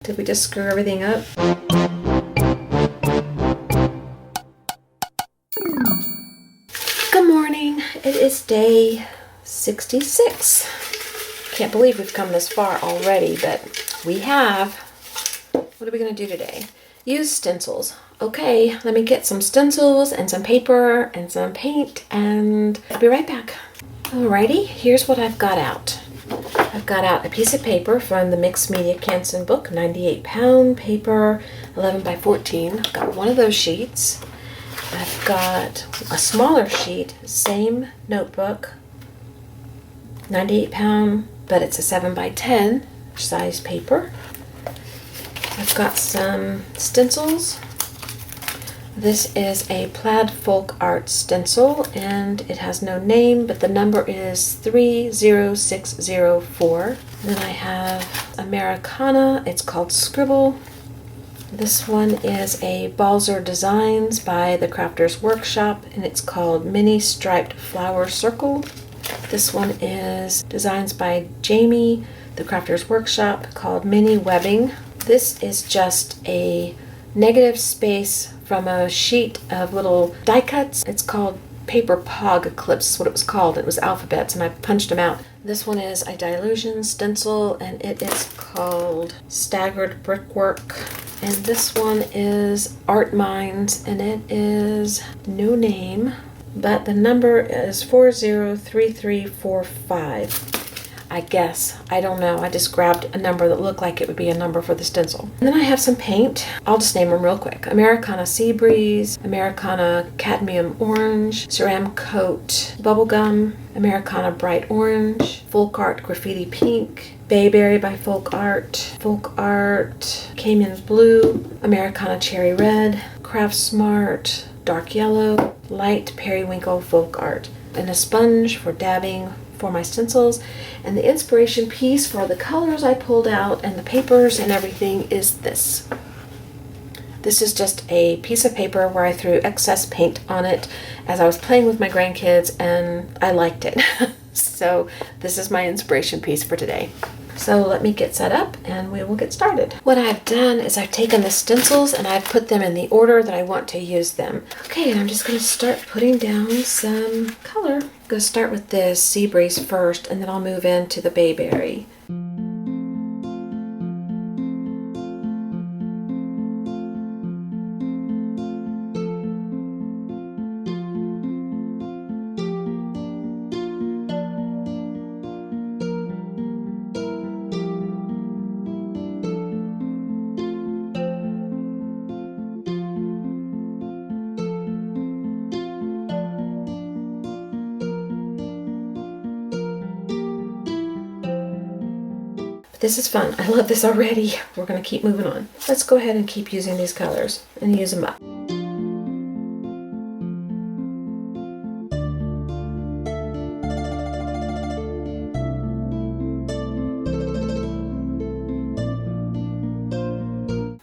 Did we just screw everything up? Good morning. It is day 66. Can't believe we've come this far already, but we have. What are we going to do today? Use stencils. Okay, let me get some stencils and some paper and some paint, and I'll be right back. Alrighty, here's what I've got out. I've got out a piece of paper from the Mixed Media Canson book, 98-pound paper, 11 by 14. I've got one of those sheets. I've got a smaller sheet, same notebook, 98-pound, but it's a 7 by 10 size paper. I've got some stencils. This is a plaid folk art stencil, and it has no name, but the number is 30604. Then I have Americana. It's called Scribble. This one is a Balzer Designs by the Crafters Workshop, and it's called Mini Striped Flower Circle. This one is Designs by Jamie, the Crafters Workshop, called Mini Webbing. This is just a negative space from a sheet of little die cuts. It's called Paper Pog Clips, is what it was called. It was alphabets, and I punched them out. This one is a Dilution stencil, and it is called Staggered Brickwork. And this one is Art Minds, and it is no name, but the number is 403345. I guess. I don't know. I just grabbed a number that looked like it would be a number for the stencil. And then I have some paint. I'll just name them real quick. Americana Sea Breeze, Americana Cadmium Orange, Ceram Coat Bubblegum, Americana Bright Orange, Folk Art Graffiti Pink, Bayberry by Folk Art Cayman's Blue, Americana Cherry Red, Craft Smart Dark Yellow, Light Periwinkle Folk Art, and a sponge for dabbing for my stencils. And the inspiration piece for the colors I pulled out and the papers and everything is this. This is just a piece of paper where I threw excess paint on it as I was playing with my grandkids, and I liked it. So this is my inspiration piece for today. So let me get set up and we will get started. What I've done is I've taken the stencils and I've put them in the order that I want to use them. Okay, and I'm just going to start putting down some color. I'm going to start with this Sea Breeze first, and then I'll move into the Bayberry. This is fun. I love this already. We're going to keep moving on. Let's go ahead and keep using these colors and use them up.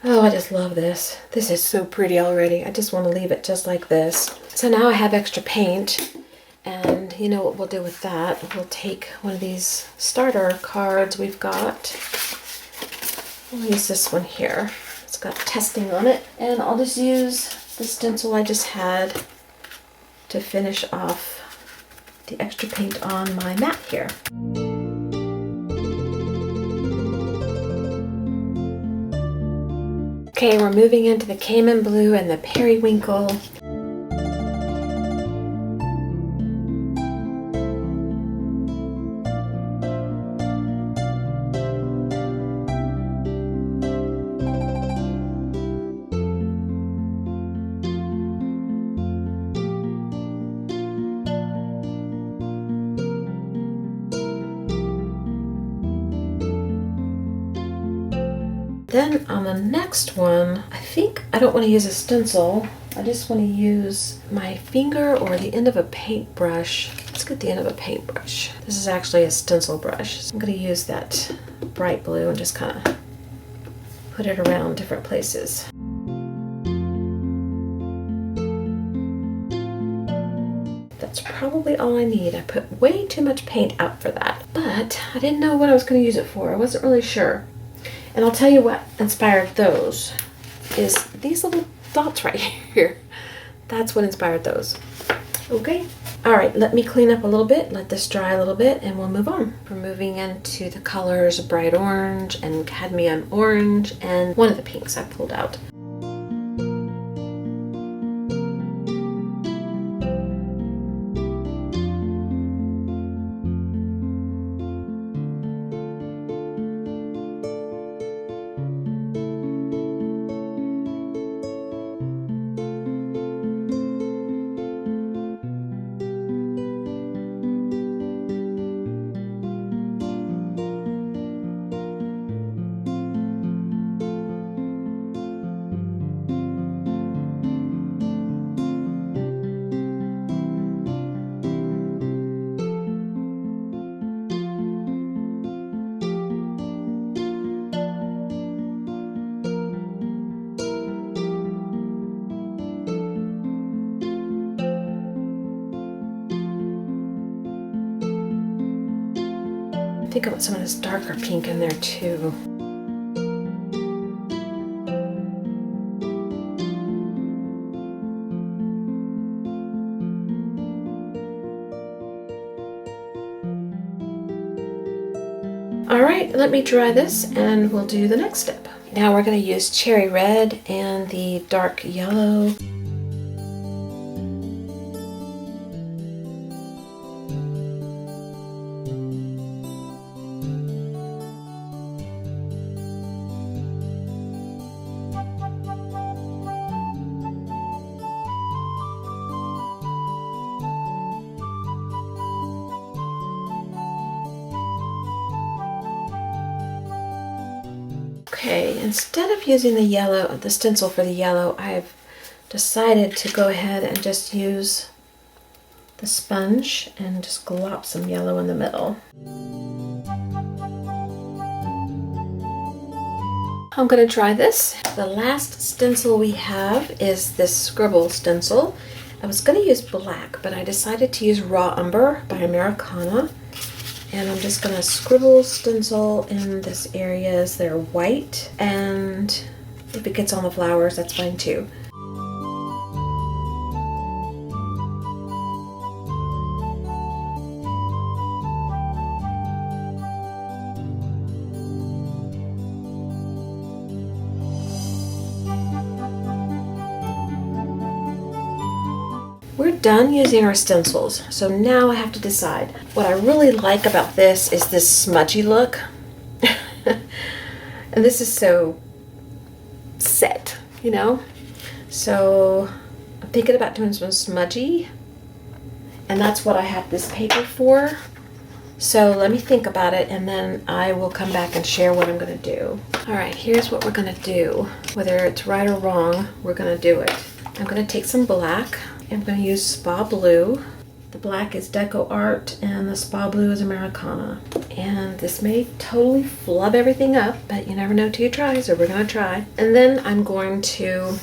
Oh, I just love this. This is so pretty already. I just want to leave it just like this. So now I have extra paint. And you know what we'll do with that? We'll take one of these starter cards we've got. We'll use this one here. It's got testing on it. And I'll just use the stencil I just had to finish off the extra paint on my mat here. Okay, we're moving into the Cayman Blue and the Periwinkle. Then on the next one, I think I don't want to use a stencil. I just want to use my finger or the end of a paintbrush. Let's get the end of a paintbrush. This is actually a stencil brush. So I'm going to use that bright blue and just kind of put it around different places. That's probably all I need. I put way too much paint out for that, but I didn't know what I was going to use it for. I wasn't really sure. And I'll tell you what inspired those is these little dots right here. That's what inspired those. Okay. All right, let me clean up a little bit, let this dry a little bit, and we'll move on. We're moving into the colors bright orange and cadmium orange and one of the pinks I pulled out. I think I want some of this darker pink in there too. All right, let me dry this and we'll do the next step. Now we're going to use cherry red and the dark yellow. Okay, instead of using the yellow, the stencil for the yellow, I've decided to go ahead and just use the sponge and just glop some yellow in the middle. I'm going to try this. The last stencil we have is this scribble stencil. I was going to use black, but I decided to use Raw Umber by Americana. And I'm just going to scribble stencil in this areas that are white, and if it gets on the flowers, that's fine too. We're done using our stencils, so now I have to decide. What I really like about this is this smudgy look. And this is so set, you know? So I'm thinking about doing some smudgy, and that's what I have this paper for. So let me think about it, and then I will come back and share what I'm going to do. All right, here's what we're going to do. Whether it's right or wrong, we're going to do it. I'm going to take some black. I'm going to use Spa Blue. The black is Deco Art and the Spa Blue is Americana. And this may totally flub everything up, but you never know till you try, so we're going to try. And then I'm going to,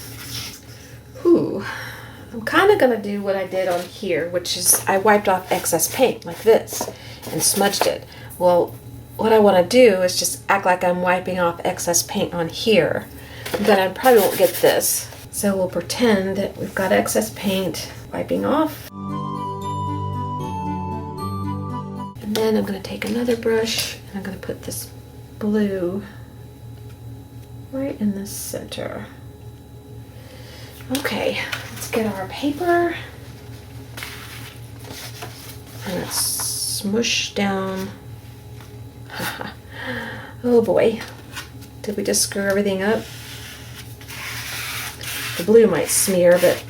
I'm kind of going to do what I did on here, which is I wiped off excess paint like this and smudged it. Well, what I want to do is just act like I'm wiping off excess paint on here. But I probably won't get this. So we'll pretend that we've got excess paint wiping off. And then I'm going to take another brush and I'm going to put this blue right in the center. Okay, let's get our paper and let's smush down. Oh boy, did we just screw everything up? The blue might smear, but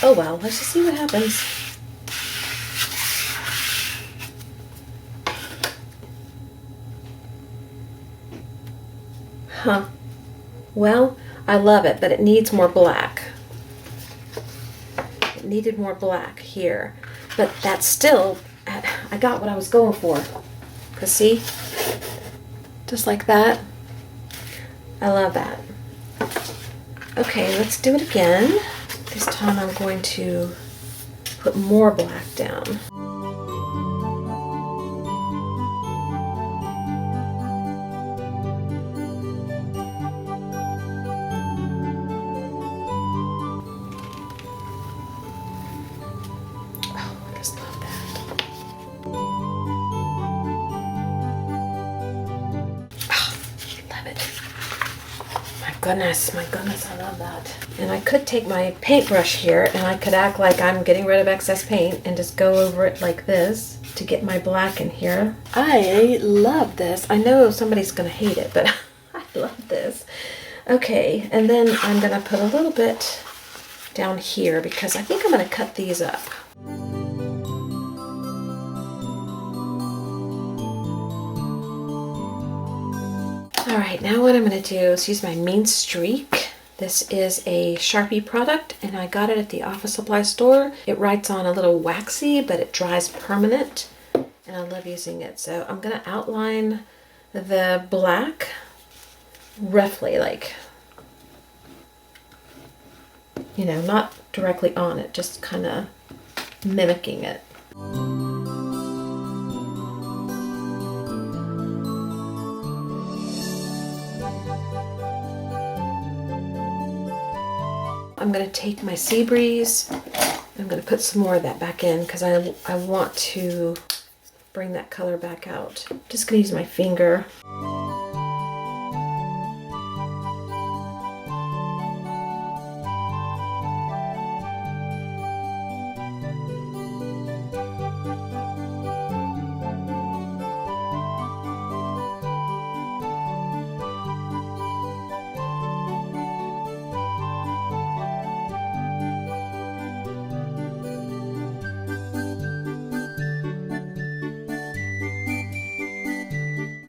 oh well, let's just see what happens. Huh. Well, I love it, but it needs more black. It needed more black here. But that's still, I got what I was going for. Because see, just like that. I love that. Okay, let's do it again. This time I'm going to put more black down. love it. My goodness, I love that. And I could take my paintbrush here and I could act like I'm getting rid of excess paint and just go over it like this to get my black in here. I love this. I know somebody's gonna hate it, but I love this. Okay, and then I'm gonna put a little bit down here because I think I'm gonna cut these up. All right, now what I'm gonna do is use my Mean Streak. This is a Sharpie product and I got it at the office supply store. It writes on a little waxy, but it dries permanent and I love using it. So I'm gonna outline the black roughly, like, you know, not directly on it, just kind of mimicking it. I'm going to take my sea breeze. I'm going to put some more of that back in because I want to bring that color back out. Just going to use my finger.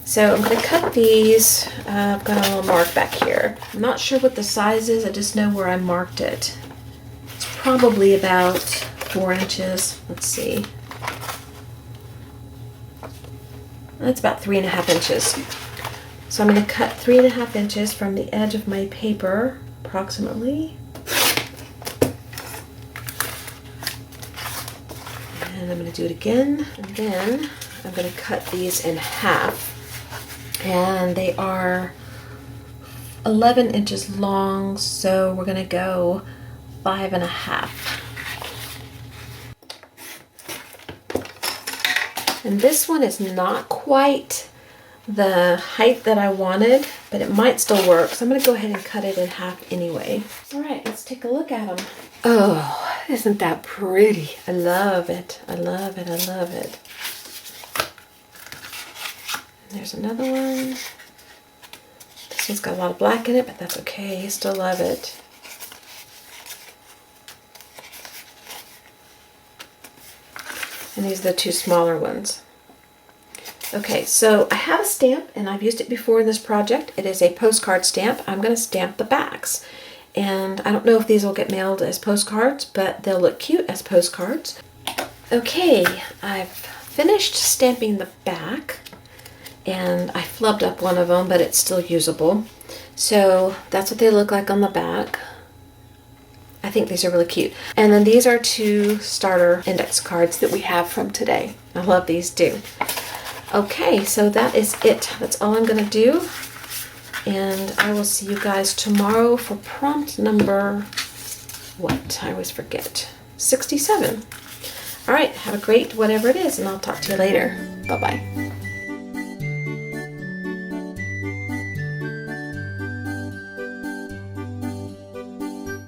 So I'm going to cut these. I've got a little mark back here. I'm not sure what the size is, I just know where I marked it. It's probably about 4 inches. Let's see. That's about 3.5 inches. So I'm going to cut 3.5 inches from the edge of my paper, approximately. And I'm going to do it again. And then I'm going to cut these in half. And they are 11 inches long, so we're gonna go 5.5. And this one is not quite the height that I wanted, but it might still work. So I'm gonna go ahead and cut it in half anyway. All right, let's take a look at them. Oh, isn't that pretty? I love it, I love it, I love it. There's another one. This one's got a lot of black in it, but that's okay. I still love it. And these are the 2 smaller ones. Okay, so I have a stamp, and I've used it before in this project. It is a postcard stamp. I'm going to stamp the backs. And I don't know if these will get mailed as postcards, but they'll look cute as postcards. Okay, I've finished stamping the back. And I flubbed up one of them, but it's still usable. So that's what they look like on the back. I think these are really cute. And then these are 2 starter index cards that we have from today. I love these too. Okay, so that is it. That's all I'm gonna do. And I will see you guys tomorrow for prompt number, what? I always forget. 67. All right, have a great whatever it is, and I'll talk to you later. Bye-bye.